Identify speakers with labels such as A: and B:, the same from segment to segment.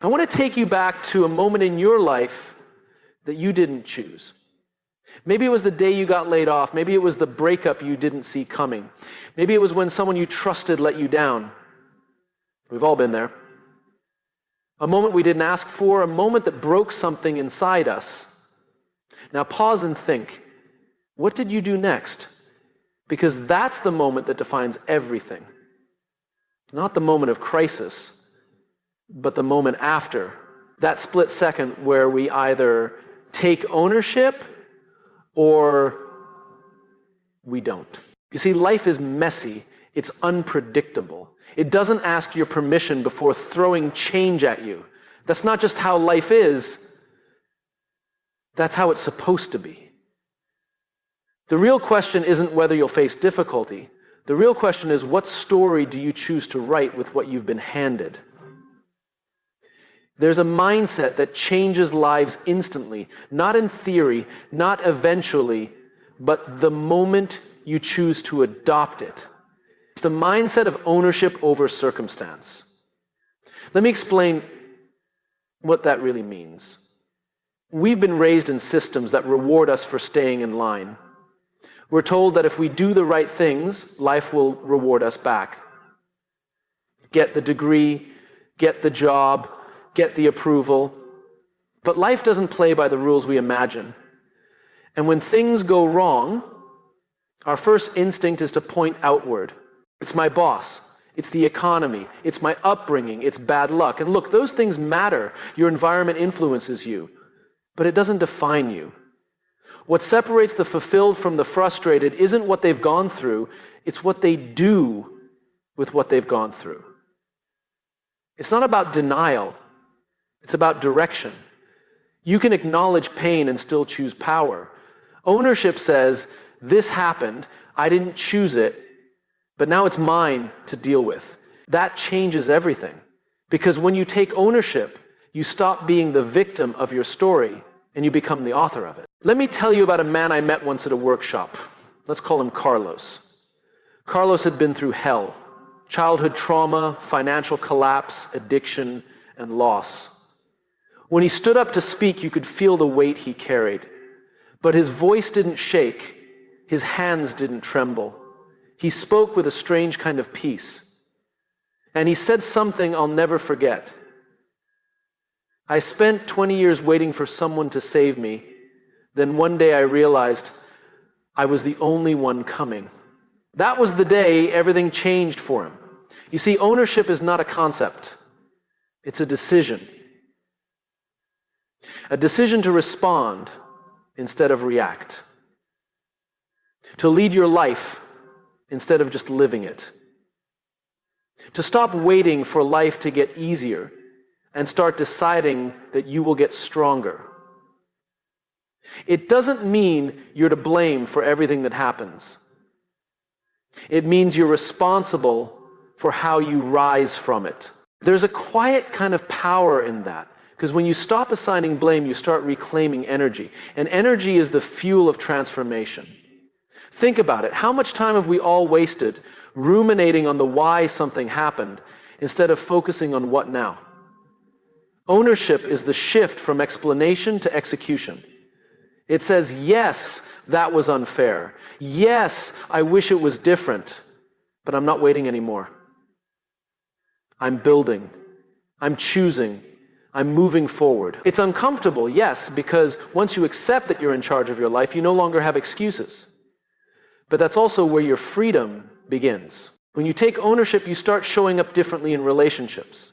A: I want to take you back to a moment in your life that you didn't choose. Maybe it was the day you got laid off. Maybe it was the breakup you didn't see coming. Maybe it was when someone you trusted let you down. We've all been there. A moment we didn't ask for, a moment that broke something inside us. Now pause and think, what did you do next? Because that's the moment that defines everything. Not the moment of crisis, but the moment after. That split second where we either take ownership or we don't. You see, life is messy. It's unpredictable. It doesn't ask your permission before throwing change at you. That's not just how life is. That's how it's supposed to be. The real question isn't whether you'll face difficulty. The real question is, what story do you choose to write with what you've been handed? There's a mindset that changes lives instantly, not in theory, not eventually, but the moment you choose to adopt it. It's the mindset of ownership over circumstance. Let me explain what that really means. We've been raised in systems that reward us for staying in line. We're told that if we do the right things, life will reward us back. Get the degree, get the job, get the approval. But life doesn't play by the rules we imagine. And when things go wrong, our first instinct is to point outward. It's my boss. It's the economy. It's my upbringing. It's bad luck. And look, those things matter. Your environment influences you. But it doesn't define you. What separates the fulfilled from the frustrated isn't what they've gone through. It's what they do with what they've gone through. It's not about denial. It's about direction. You can acknowledge pain and still choose power. Ownership says, this happened, I didn't choose it, but now it's mine to deal with. That changes everything. Because when you take ownership, you stop being the victim of your story and you become the author of it. Let me tell you about a man I met once at a workshop. Let's call him Carlos. Carlos had been through hell. Childhood trauma, financial collapse, addiction, and loss. When he stood up to speak, you could feel the weight he carried. But his voice didn't shake. His hands didn't tremble. He spoke with a strange kind of peace. And he said something I'll never forget. I spent 20 years waiting for someone to save me. Then one day I realized I was the only one coming. That was the day everything changed for him. You see, ownership is not a concept. It's a decision. A decision to respond instead of react. To lead your life instead of just living it. To stop waiting for life to get easier and start deciding that you will get stronger. It doesn't mean you're to blame for everything that happens. It means you're responsible for how you rise from it. There's a quiet kind of power in that, because when you stop assigning blame, you start reclaiming energy. And energy is the fuel of transformation. Think about it. How much time have we all wasted ruminating on the why something happened instead of focusing on what now? Ownership is the shift from explanation to execution. It says, yes, that was unfair. Yes, I wish it was different, but I'm not waiting anymore. I'm building. I'm choosing. I'm moving forward. It's uncomfortable, yes, because once you accept that you're in charge of your life, you no longer have excuses. But that's also where your freedom begins. When you take ownership, you start showing up differently in relationships.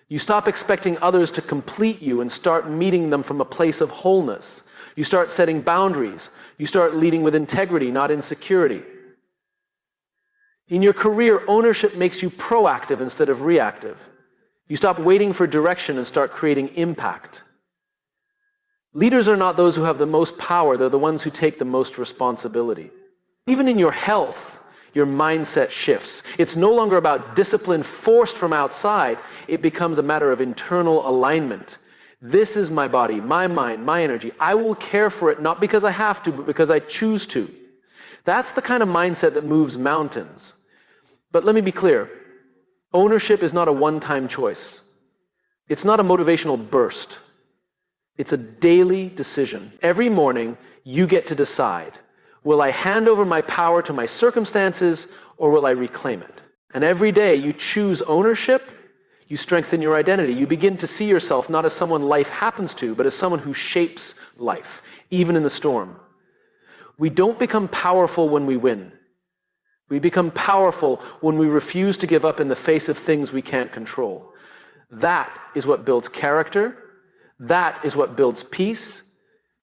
A: You stop expecting others to complete you and start meeting them from a place of wholeness. You start setting boundaries. You start leading with integrity, not insecurity. In your career, ownership makes you proactive instead of reactive. You stop waiting for direction and start creating impact. Leaders are not those who have the most power, they're the ones who take the most responsibility. Even in your health, your mindset shifts. It's no longer about discipline forced from outside. It becomes a matter of internal alignment. This is my body, my mind, my energy. I will care for it not because I have to, but because I choose to. That's the kind of mindset that moves mountains. But let me be clear. Ownership is not a one-time choice. It's not a motivational burst. It's a daily decision. Every morning, you get to decide, will I hand over my power to my circumstances or will I reclaim it? And every day you choose ownership, you strengthen your identity. You begin to see yourself not as someone life happens to, but as someone who shapes life, even in the storm. We don't become powerful when we win. We become powerful when we refuse to give up in the face of things we can't control. That is what builds character. That is what builds peace.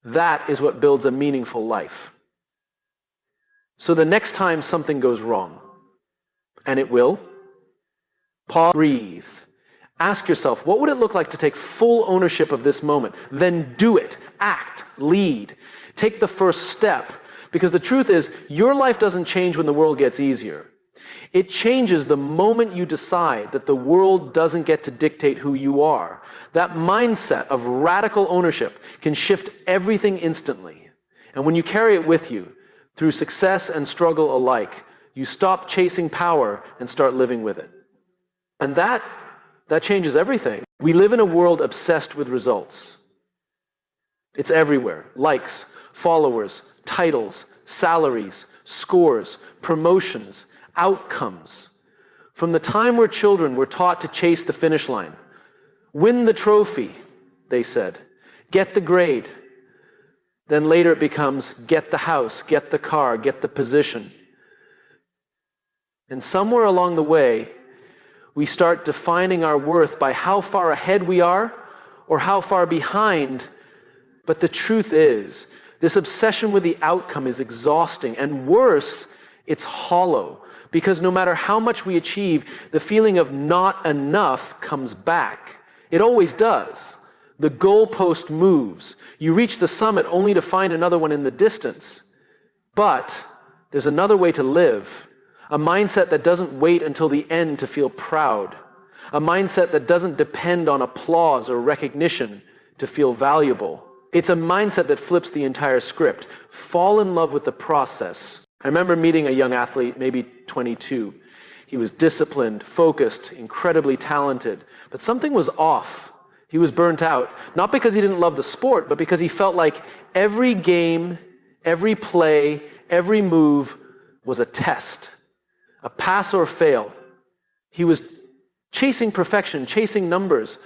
A: That is what builds a meaningful life. So the next time something goes wrong, and it will, pause, breathe. Ask yourself, what would it look like to take full ownership of this moment? Then do it. Act. Lead. Take the first step. Because the truth is, your life doesn't change when the world gets easier. It changes the moment you decide that the world doesn't get to dictate who you are. That mindset of radical ownership can shift everything instantly. And when you carry it with you, through success and struggle alike, you stop chasing power and start living with it. And that changes everything. We live in a world obsessed with results. It's everywhere. Likes, followers, titles, salaries, scores, promotions, outcomes. From the time we're children, we're taught to chase the finish line. Win the trophy, they said. Get the grade. Then later it becomes get the house, get the car, get the position. And somewhere along the way, we start defining our worth by how far ahead we are or how far behind. But the truth is, this obsession with the outcome is exhausting, and worse, it's hollow. Because no matter how much we achieve, the feeling of not enough comes back. It always does. The goalpost moves. You reach the summit only to find another one in the distance. But there's another way to live. A mindset that doesn't wait until the end to feel proud. A mindset that doesn't depend on applause or recognition to feel valuable. It's a mindset that flips the entire script. Fall in love with the process. I remember meeting a young athlete, maybe 22. He was disciplined, focused, incredibly talented, but something was off. He was burnt out, not because he didn't love the sport, but because he felt like every game, every play, every move was a test, a pass or fail. He was chasing perfection, chasing numbers.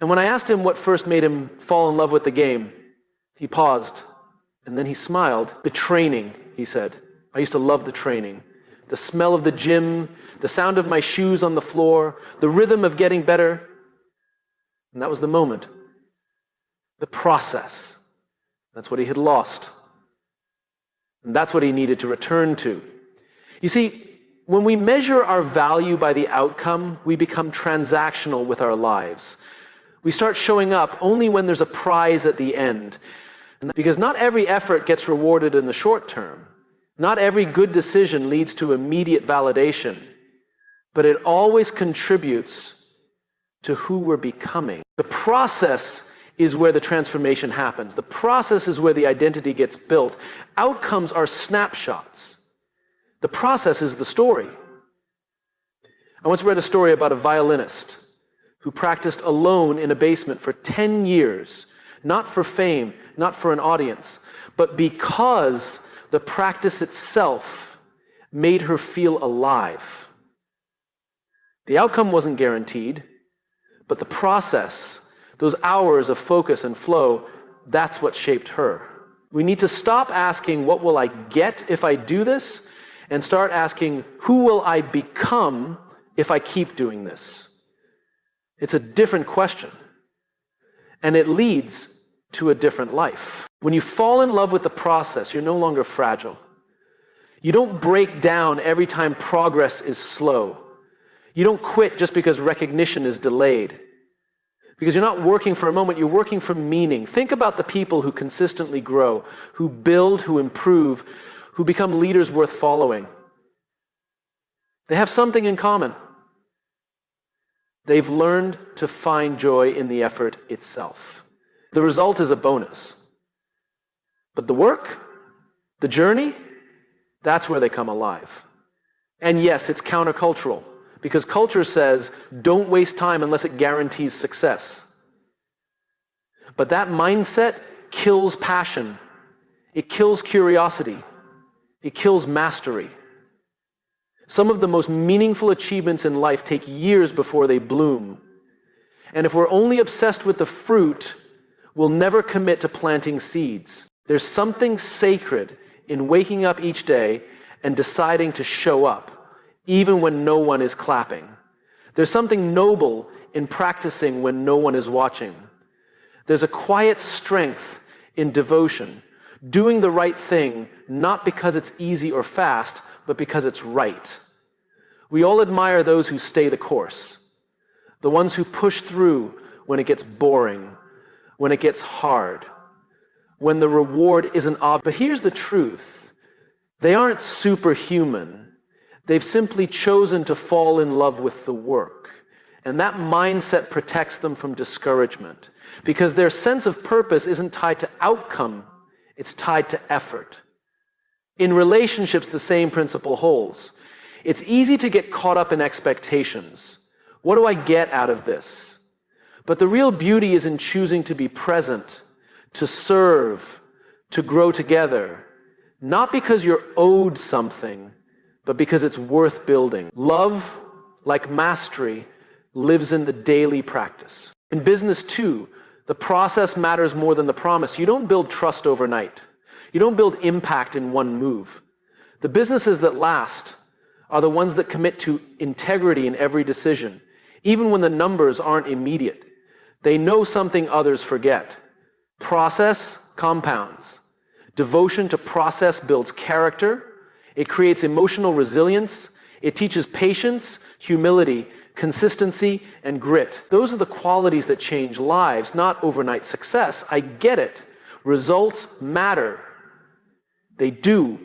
A: And when I asked him what first made him fall in love with the game, he paused, and then he smiled. The training, he said. I used to love the training. The smell of the gym, the sound of my shoes on the floor, the rhythm of getting better. And that was the moment. The process. That's what he had lost. And that's what he needed to return to. You see, when we measure our value by the outcome, we become transactional with our lives. We start showing up only when there's a prize at the end. Because not every effort gets rewarded in the short term. Not every good decision leads to immediate validation. But it always contributes to who we're becoming. The process is where the transformation happens. The process is where the identity gets built. Outcomes are snapshots. The process is the story. I once read a story about a violinist who practiced alone in a basement for 10 years, not for fame, not for an audience, but because the practice itself made her feel alive. The outcome wasn't guaranteed, but the process, those hours of focus and flow, that's what shaped her. We need to stop asking, what will I get if I do this? And start asking, who will I become if I keep doing this? It's a different question. And it leads to a different life. When you fall in love with the process, you're no longer fragile. You don't break down every time progress is slow. You don't quit just because recognition is delayed. Because you're not working for a moment, you're working for meaning. Think about the people who consistently grow, who build, who improve, who become leaders worth following. They have something in common. They've learned to find joy in the effort itself. The result is a bonus. But the work, the journey, that's where they come alive. And yes, it's countercultural, because culture says, don't waste time unless it guarantees success. But that mindset kills passion. It kills curiosity. It kills mastery. Some of the most meaningful achievements in life take years before they bloom. And if we're only obsessed with the fruit, we'll never commit to planting seeds. There's something sacred in waking up each day and deciding to show up, even when no one is clapping. There's something noble in practicing when no one is watching. There's a quiet strength in devotion, doing the right thing, not because it's easy or fast, but because it's right. We all admire those who stay the course, the ones who push through when it gets boring, when it gets hard, when the reward isn't obvious. But here's the truth. They aren't superhuman. They've simply chosen to fall in love with the work. And that mindset protects them from discouragement, because their sense of purpose isn't tied to outcome, it's tied to effort. In relationships, the same principle holds. It's easy to get caught up in expectations. What do I get out of this? But the real beauty is in choosing to be present, to serve, to grow together, not because you're owed something, but because it's worth building. Love, like mastery, lives in the daily practice. In business too, the process matters more than the promise. You don't build trust overnight. You don't build impact in one move. The businesses that last are the ones that commit to integrity in every decision, even when the numbers aren't immediate. They know something others forget. Process compounds. Devotion to process builds character. It creates emotional resilience. It teaches patience, humility, consistency, and grit. Those are the qualities that change lives, not overnight success. I get it. Results matter. They do.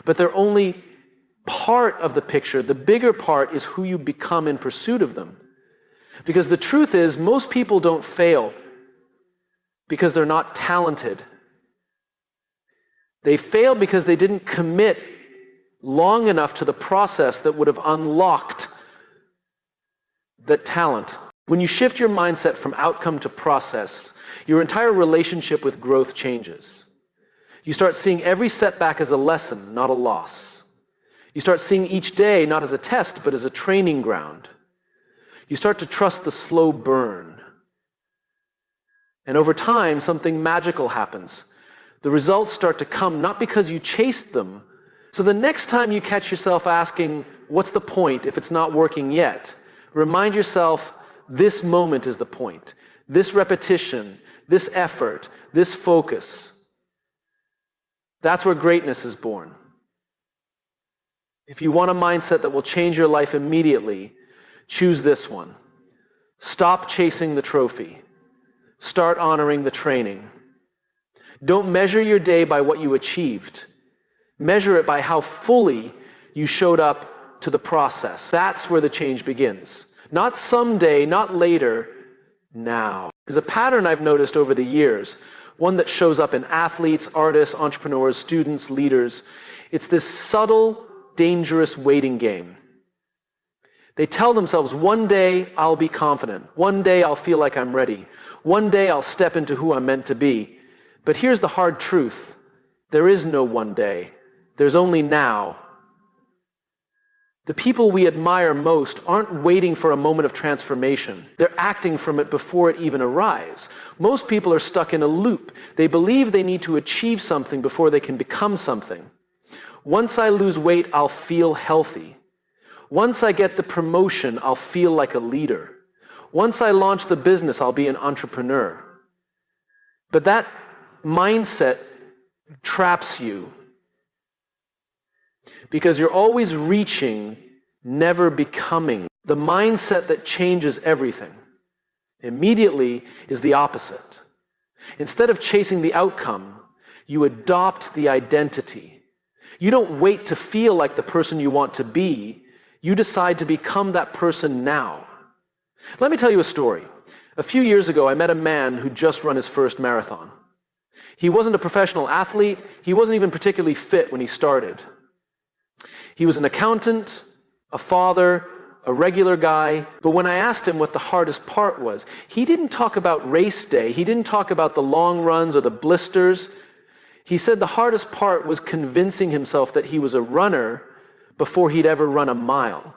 A: But they're only part of the picture. The bigger part is who you become in pursuit of them. Because the truth is, most people don't fail because they're not talented. They fail because they didn't commit long enough to the process that would have unlocked that talent. When you shift your mindset from outcome to process, your entire relationship with growth changes. You start seeing every setback as a lesson, not a loss. You start seeing each day not as a test, but as a training ground. You start to trust the slow burn. And over time, something magical happens. The results start to come not because you chased them. So the next time you catch yourself asking, what's the point if it's not working yet? Remind yourself, this moment is the point. This repetition, this effort, this focus. That's where greatness is born. If you want a mindset that will change your life immediately, choose this one. Stop chasing the trophy. Start honoring the training. Don't measure your day by what you achieved. Measure it by how fully you showed up to the process. That's where the change begins. Not someday, not later, now. There's a pattern I've noticed over the years, one that shows up in athletes, artists, entrepreneurs, students, leaders. It's this subtle, dangerous waiting game. They tell themselves, one day I'll be confident. One day I'll feel like I'm ready. One day I'll step into who I'm meant to be. But here's the hard truth. There is no one day. There's only now. The people we admire most aren't waiting for a moment of transformation. They're acting from it before it even arrives. Most people are stuck in a loop. They believe they need to achieve something before they can become something. Once I lose weight, I'll feel healthy. Once I get the promotion, I'll feel like a leader. Once I launch the business, I'll be an entrepreneur. But that mindset traps you, because you're always reaching, never becoming. The mindset that changes everything immediately is the opposite. Instead of chasing the outcome, you adopt the identity. You don't wait to feel like the person you want to be. You decide to become that person now. Let me tell you a story. A few years ago, I met a man who just run his first marathon. He wasn't a professional athlete. He wasn't even particularly fit when he started. He was an accountant, a father, a regular guy. But when I asked him what the hardest part was, he didn't talk about race day. He didn't talk about the long runs or the blisters. He said the hardest part was convincing himself that he was a runner before he'd ever run a mile.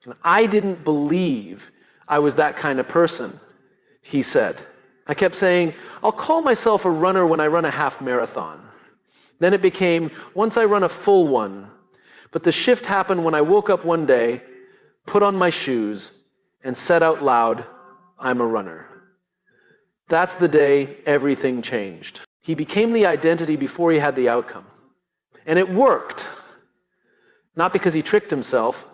A: And I didn't believe I was that kind of person, he said. I kept saying, I'll call myself a runner when I run a half marathon. Then it became, once I run a full one. But the shift happened when I woke up one day, put on my shoes, and said out loud, I'm a runner. That's the day everything changed. He became the identity before he had the outcome. And it worked. Not because he tricked himself,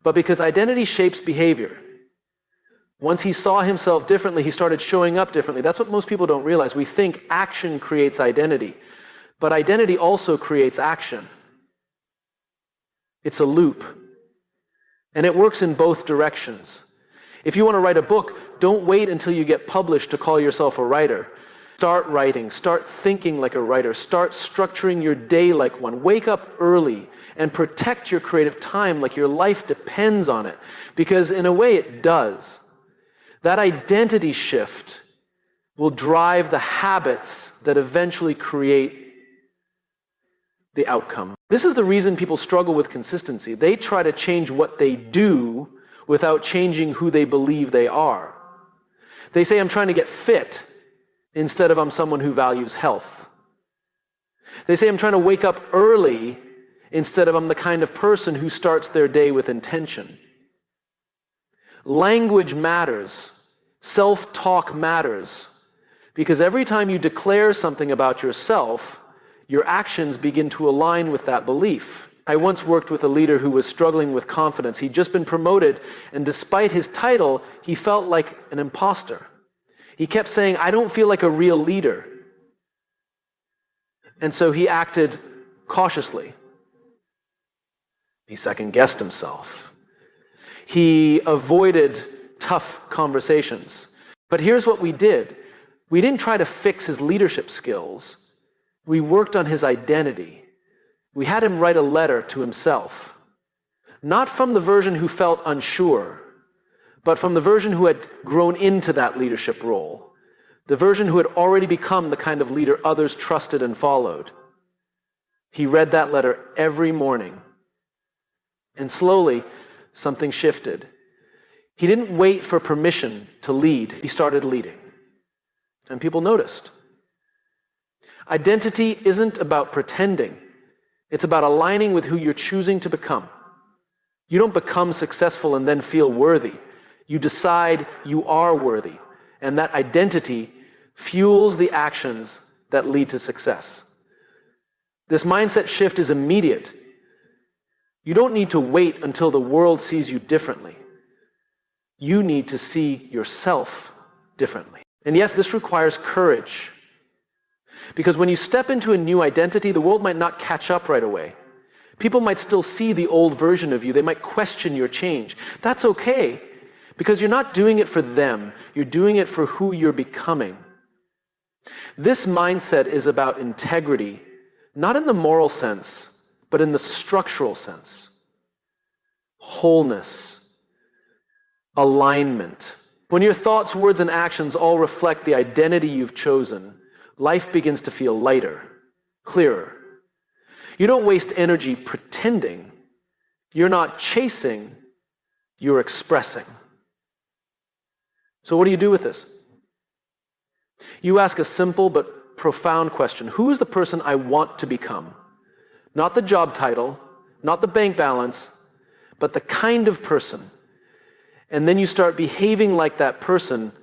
A: but because identity shapes behavior. Once he saw himself differently, he started showing up differently. That's what most people don't realize. We think action creates identity, but identity also creates action. It's a loop, and it works in both directions. If you want to write a book, don't wait until you get published to call yourself a writer. Start writing, start thinking like a writer, start structuring your day like one. Wake up early and protect your creative time like your life depends on it, because in a way it does. That identity shift will drive the habits that eventually create the outcome. This is the reason people struggle with consistency. They try to change what they do without changing who they believe they are. They say, I'm trying to get fit, instead of I'm someone who values health. They say, I'm trying to wake up early, instead of I'm the kind of person who starts their day with intention. Language matters. Self-talk matters. Because every time you declare something about yourself, your actions begin to align with that belief. I once worked with a leader who was struggling with confidence. He'd just been promoted, and despite his title, he felt like an imposter. He kept saying, I don't feel like a real leader. And so he acted cautiously. He second-guessed himself. He avoided tough conversations. But here's what we did. We didn't try to fix his leadership skills. We worked on his identity. We had him write a letter to himself. Not from the version who felt unsure, but from the version who had grown into that leadership role. The version who had already become the kind of leader others trusted and followed. He read that letter every morning. And slowly, something shifted. He didn't wait for permission to lead. He started leading. And people noticed. Identity isn't about pretending. It's about aligning with who you're choosing to become. You don't become successful and then feel worthy. You decide you are worthy. And that identity fuels the actions that lead to success. This mindset shift is immediate. You don't need to wait until the world sees you differently. You need to see yourself differently. And yes, this requires courage. Because when you step into a new identity, the world might not catch up right away. People might still see the old version of you. They might question your change. That's okay, because you're not doing it for them. You're doing it for who you're becoming. This mindset is about integrity, not in the moral sense, but in the structural sense. Wholeness, alignment. When your thoughts, words, and actions all reflect the identity you've chosen, life begins to feel lighter, clearer. You don't waste energy pretending. You're not chasing, you're expressing. So what do you do with this? You ask a simple but profound question. Who is the person I want to become? Not the job title, not the bank balance, but the kind of person. And then you start behaving like that person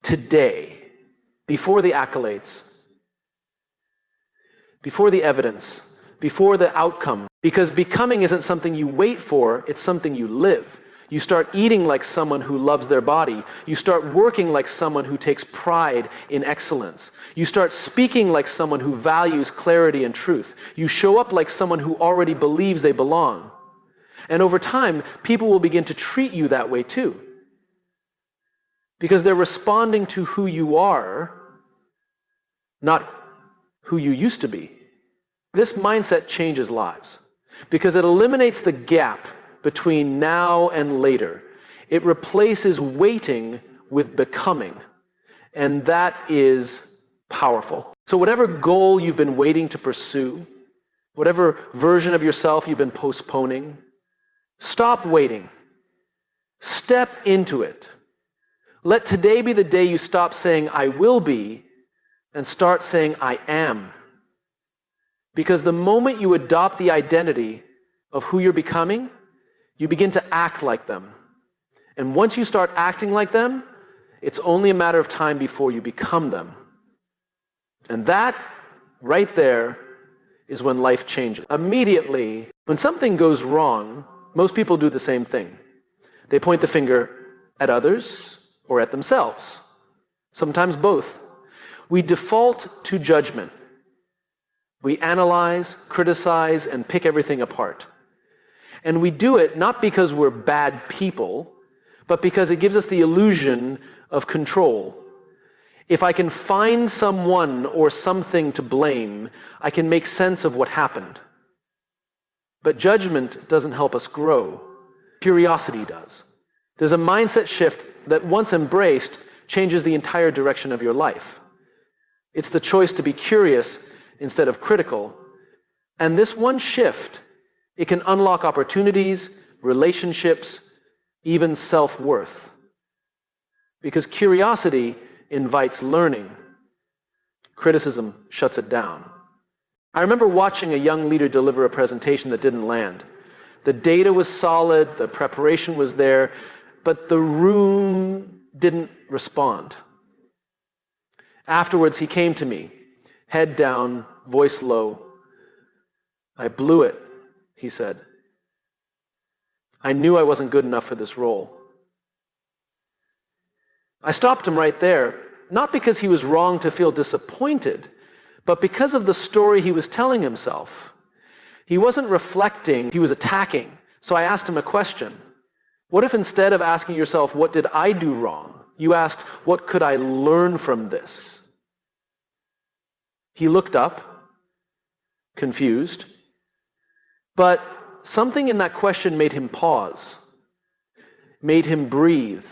A: today, before the accolades, before the evidence, before the outcome. Because becoming isn't something you wait for, it's something you live. You start eating like someone who loves their body. You start working like someone who takes pride in excellence. You start speaking like someone who values clarity and truth. You show up like someone who already believes they belong. And over time, people will begin to treat you that way too. Because they're responding to who you are, not who you used to be. This mindset changes lives. because it eliminates the gap between now and later. It replaces waiting with becoming, and that is powerful. So whatever goal you've been waiting to pursue, whatever version of yourself you've been postponing, stop waiting. Step into it. Let today be the day you stop saying, I will be, and start saying, I am. Because the moment you adopt the identity of who you're becoming, you begin to act like them. And once you start acting like them, it's only a matter of time before you become them. And that, right there, is when life changes. Immediately, when something goes wrong, most people do the same thing. They point the finger at others or at themselves. Sometimes both. We default to judgment. We analyze, criticize, and pick everything apart. And we do it not because we're bad people, but because it gives us the illusion of control. If I can find someone or something to blame, I can make sense of what happened. But judgment doesn't help us grow. Curiosity does. There's a mindset shift that, once embraced, changes the entire direction of your life. It's the choice to be curious instead of critical. And this one shift, it can unlock opportunities, relationships, even self-worth. Because curiosity invites learning. Criticism shuts it down. I remember watching a young leader deliver a presentation that didn't land. The data was solid, the preparation was there, but the room didn't respond. Afterwards, he came to me, head down, voice low. I blew it, he said. I knew I wasn't good enough for this role. I stopped him right there, not because he was wrong to feel disappointed, but because of the story he was telling himself. He wasn't reflecting, he was attacking. So I asked him a question. What if instead of asking yourself, what did I do wrong, you asked, what could I learn from this? He looked up, confused, but something in that question made him pause, made him breathe.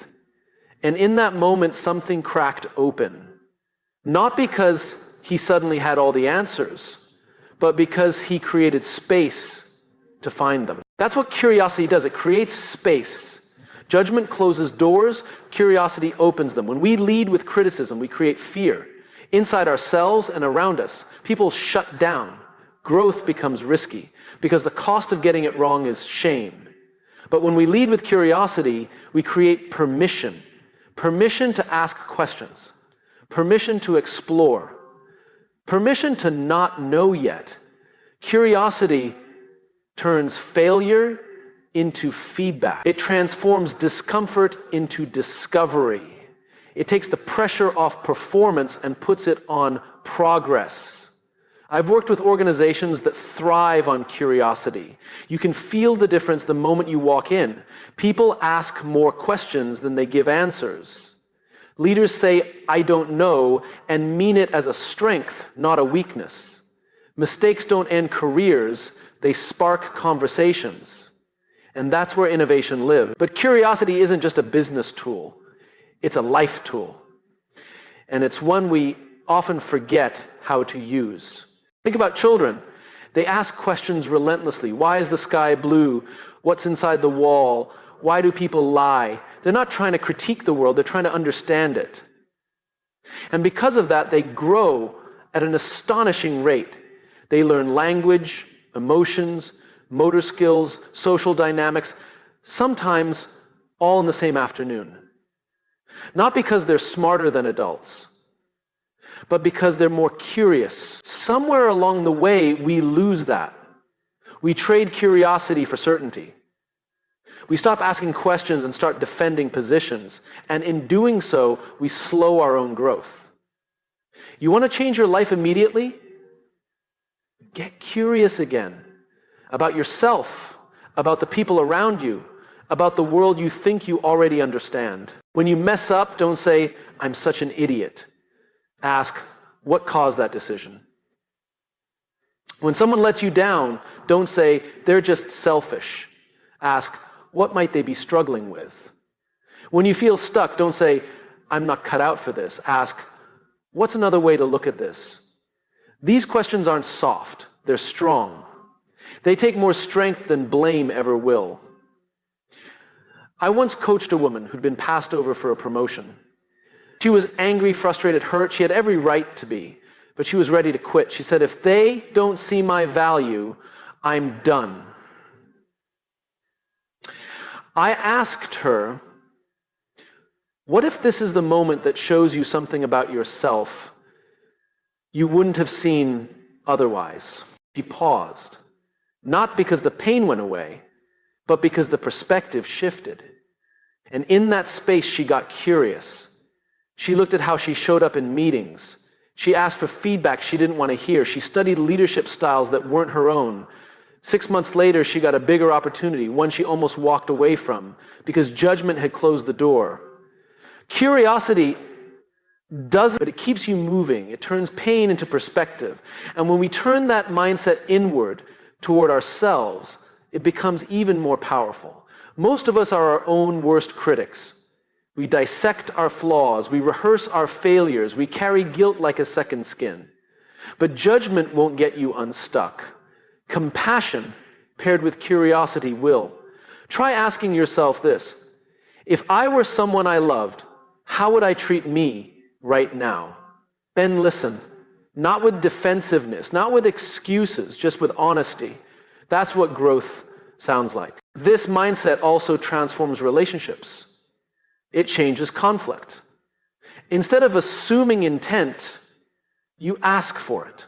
A: And in that moment, something cracked open. Not because he suddenly had all the answers, but because he created space to find them. That's what curiosity does. It creates space. Judgment closes doors, curiosity opens them. When we lead with criticism, we create fear. Inside ourselves and around us, people shut down. Growth becomes risky because the cost of getting it wrong is shame. But when we lead with curiosity, we create permission. Permission to ask questions. Permission to explore. Permission to not know yet. Curiosity turns failure into feedback. It transforms discomfort into discovery. It takes the pressure off performance and puts it on progress. I've worked with organizations that thrive on curiosity. You can feel the difference the moment you walk in. People ask more questions than they give answers. Leaders say, I don't know, and mean it as a strength, not a weakness. Mistakes don't end careers, they spark conversations. And that's where innovation lives. But curiosity isn't just a business tool, it's a life tool. And it's one we often forget how to use. Think about children. They ask questions relentlessly. Why is the sky blue? What's inside the wall? Why do people lie? They're not trying to critique the world, they're trying to understand it. And because of that, they grow at an astonishing rate. They learn language, emotions, motor skills, social dynamics, sometimes all in the same afternoon. Not because they're smarter than adults, but because they're more curious. Somewhere along the way, we lose that. We trade curiosity for certainty. We stop asking questions and start defending positions. And in doing so, we slow our own growth. You want to change your life immediately? Get curious again about yourself, about the people around you, about the world you think you already understand. When you mess up, don't say, I'm such an idiot. Ask, what caused that decision? When someone lets you down, don't say, they're just selfish. Ask, what might they be struggling with? When you feel stuck, don't say, I'm not cut out for this. Ask, what's another way to look at this? These questions aren't soft, they're strong. They take more strength than blame ever will. I once coached a woman who'd been passed over for a promotion. She was angry, frustrated, hurt. She had every right to be, but she was ready to quit. She said, if they don't see my value, I'm done. I asked her, what if this is the moment that shows you something about yourself you wouldn't have seen otherwise? She paused, not because the pain went away, but because the perspective shifted. And in that space, she got curious. She looked at how she showed up in meetings. She asked for feedback she didn't want to hear. She studied leadership styles that weren't her own. 6 months later, she got a bigger opportunity, one she almost walked away from, because judgment had closed the door. Curiosity doesn't, but it keeps you moving. It turns pain into perspective. And when we turn that mindset inward toward ourselves, it becomes even more powerful. Most of us are our own worst critics. We dissect our flaws, we rehearse our failures, we carry guilt like a second skin. But judgment won't get you unstuck. Compassion paired with curiosity will. Try asking yourself this: if I were someone I loved, how would I treat me right now? Then listen, not with defensiveness, not with excuses, just with honesty. That's what growth sounds like. This mindset also transforms relationships. It changes conflict. Instead of assuming intent, you ask for it.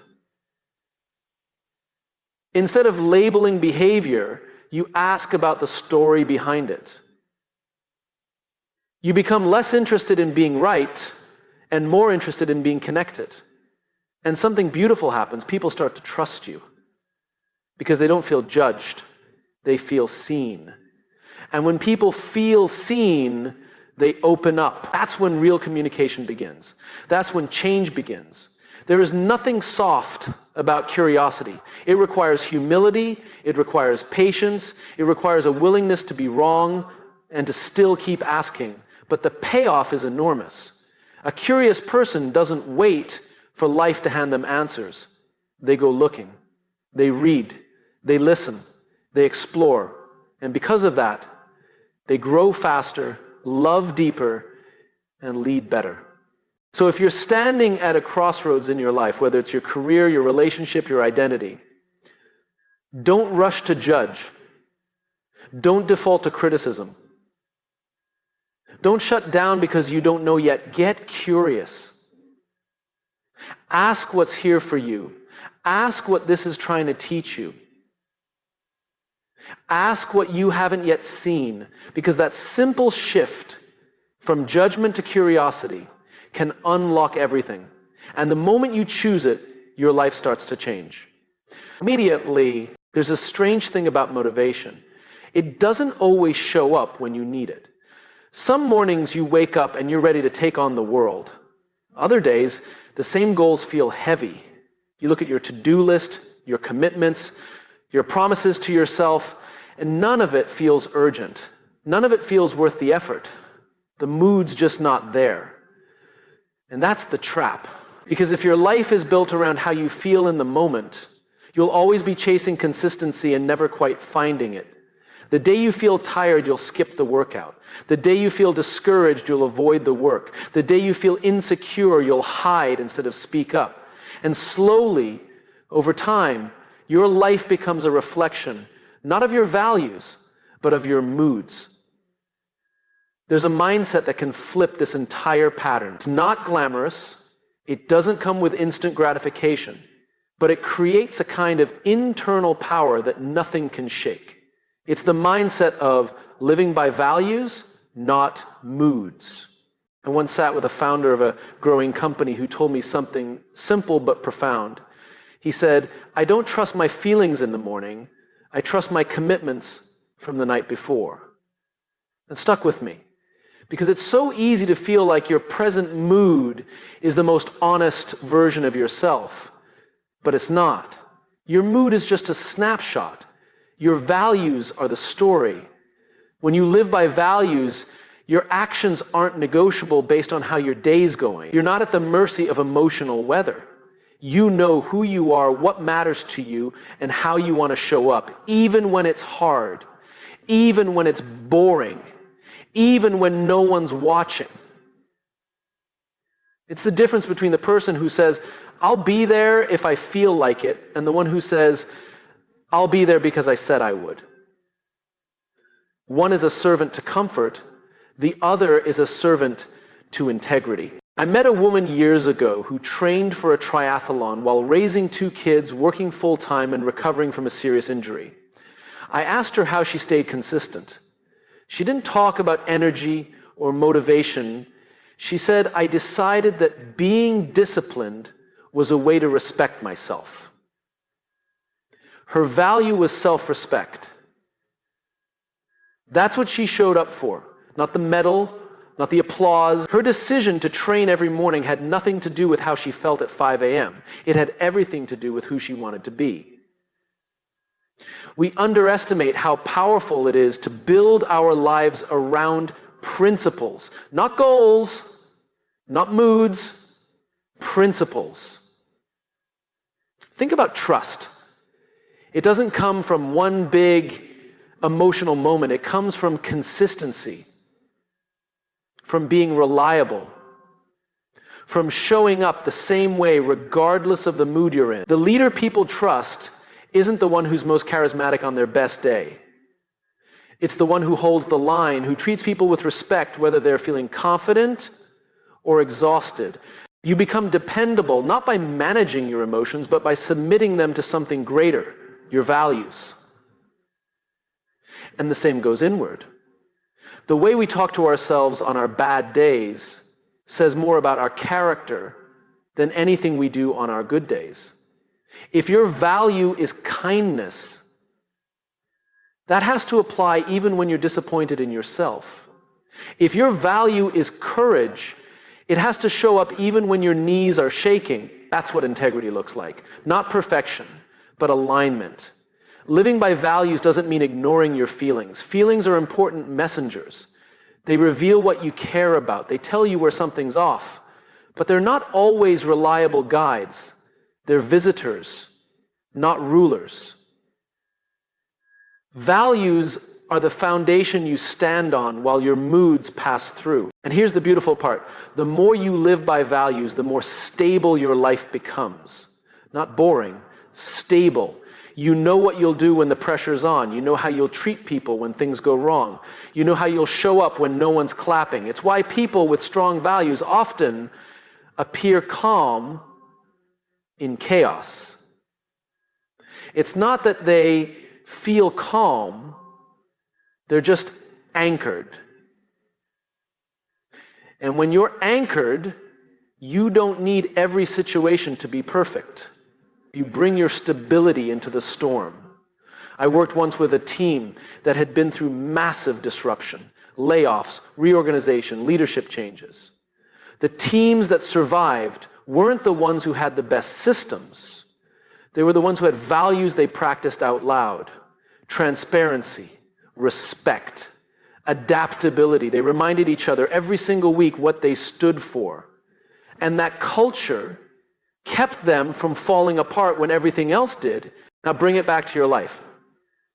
A: Instead of labeling behavior, you ask about the story behind it. You become less interested in being right and more interested in being connected. And something beautiful happens. People start to trust you because they don't feel judged. They feel seen. And when people feel seen, they open up. That's when real communication begins. That's when change begins. There is nothing soft about curiosity. It requires humility, it requires patience, it requires a willingness to be wrong and to still keep asking. But the payoff is enormous. A curious person doesn't wait for life to hand them answers. They go looking, they read, they listen, they explore. And because of that, they grow faster, love deeper, and lead better. So if you're standing at a crossroads in your life, whether it's your career, your relationship, your identity, don't rush to judge. Don't default to criticism. Don't shut down because you don't know yet. Get curious. Ask what's here for you. Ask what this is trying to teach you. Ask what you haven't yet seen, because that simple shift from judgment to curiosity can unlock everything. And the moment you choose it, your life starts to change. Immediately, there's a strange thing about motivation. It doesn't always show up when you need it. Some mornings you wake up and you're ready to take on the world. Other days, the same goals feel heavy. You look at your to-do list, your commitments, your promises to yourself, and none of it feels urgent. None of it feels worth the effort. The mood's just not there. And that's the trap. Because if your life is built around how you feel in the moment, you'll always be chasing consistency and never quite finding it. The day you feel tired, you'll skip the workout. The day you feel discouraged, you'll avoid the work. The day you feel insecure, you'll hide instead of speak up. And slowly, over time, your life becomes a reflection, not of your values, but of your moods. There's a mindset that can flip this entire pattern. It's not glamorous. It doesn't come with instant gratification, but it creates a kind of internal power that nothing can shake. It's the mindset of living by values, not moods. I once sat with a founder of a growing company who told me something simple but profound. He said, I don't trust my feelings in the morning. I trust my commitments from the night before. It stuck with me because it's so easy to feel like your present mood is the most honest version of yourself, but it's not. Your mood is just a snapshot. Your values are the story. When you live by values, your actions aren't negotiable based on how your day's going. You're not at the mercy of emotional weather. You know who you are, what matters to you, and how you want to show up, even when it's hard, even when it's boring, even when no one's watching. It's the difference between the person who says, I'll be there if I feel like it, and the one who says, I'll be there because I said I would. One is a servant to comfort, the other is a servant to integrity. I met a woman years ago who trained for a triathlon while raising 2 kids, working full-time, and recovering from a serious injury. I asked her how she stayed consistent. She didn't talk about energy or motivation. She said, I decided that being disciplined was a way to respect myself. Her value was self-respect. That's what she showed up for. Not the medal, not the applause. Her decision to train every morning had nothing to do with how she felt at 5 a.m. It had everything to do with who she wanted to be. We underestimate how powerful it is to build our lives around principles, not goals, not moods, principles. Think about trust. It doesn't come from one big emotional moment. It comes from consistency, from being reliable, from showing up the same way regardless of the mood you're in. The leader people trust isn't the one who's most charismatic on their best day. It's the one who holds the line, who treats people with respect whether they're feeling confident or exhausted. You become dependable not by managing your emotions, but by submitting them to something greater, your values. And the same goes inward. The way we talk to ourselves on our bad days says more about our character than anything we do on our good days. If your value is kindness, that has to apply even when you're disappointed in yourself. If your value is courage, it has to show up even when your knees are shaking. That's what integrity looks like. Not perfection, but alignment. Living by values doesn't mean ignoring your feelings. Feelings are important messengers. They reveal what you care about. They tell you where something's off. But they're not always reliable guides. They're visitors, not rulers. Values are the foundation you stand on while your moods pass through. And here's the beautiful part. The more you live by values, the more stable your life becomes. Not boring, stable. You know what you'll do when the pressure's on. You know how you'll treat people when things go wrong. You know how you'll show up when no one's clapping. It's why people with strong values often appear calm in chaos. It's not that they feel calm, they're just anchored. And when you're anchored, you don't need every situation to be perfect. You bring your stability into the storm. I worked once with a team that had been through massive disruption, layoffs, reorganization, leadership changes. The teams that survived weren't the ones who had the best systems. They were the ones who had values they practiced out loud. Transparency, respect, adaptability. They reminded each other every single week what they stood for. And that culture kept them from falling apart when everything else did. Now bring it back to your life.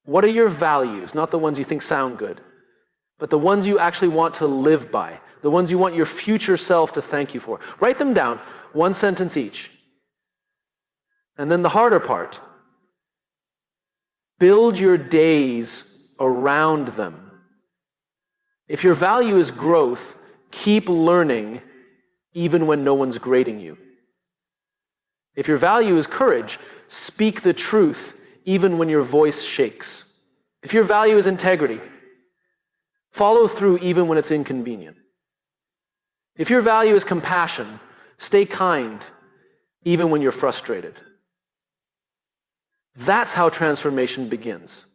A: What are your values? Not the ones you think sound good, but the ones you actually want to live by, the ones you want your future self to thank you for. Write them down, 1 sentence each. And then the harder part, build your days around them. If your value is growth, keep learning even when no one's grading you. If your value is courage, speak the truth even when your voice shakes. If your value is integrity, follow through even when it's inconvenient. If your value is compassion, stay kind even when you're frustrated. That's how transformation begins.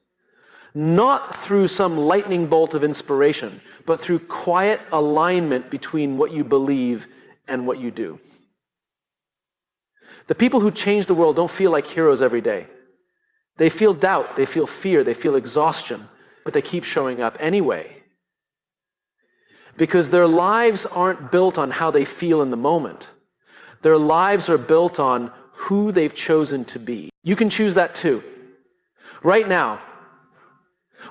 A: Not through some lightning bolt of inspiration, but through quiet alignment between what you believe and what you do. The people who change the world don't feel like heroes every day. They feel doubt, they feel fear, they feel exhaustion, but they keep showing up anyway. Because their lives aren't built on how they feel in the moment. Their lives are built on who they've chosen to be. You can choose that too. Right now,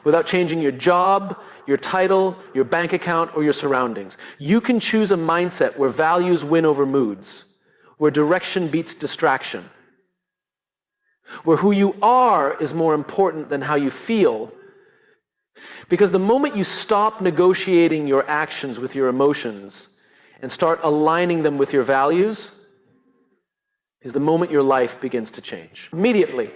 A: without changing your job, your title, your bank account, or your surroundings. You can choose a mindset where values win over moods, where direction beats distraction, where who you are is more important than how you feel. Because the moment you stop negotiating your actions with your emotions and start aligning them with your values, is the moment your life begins to change. Immediately.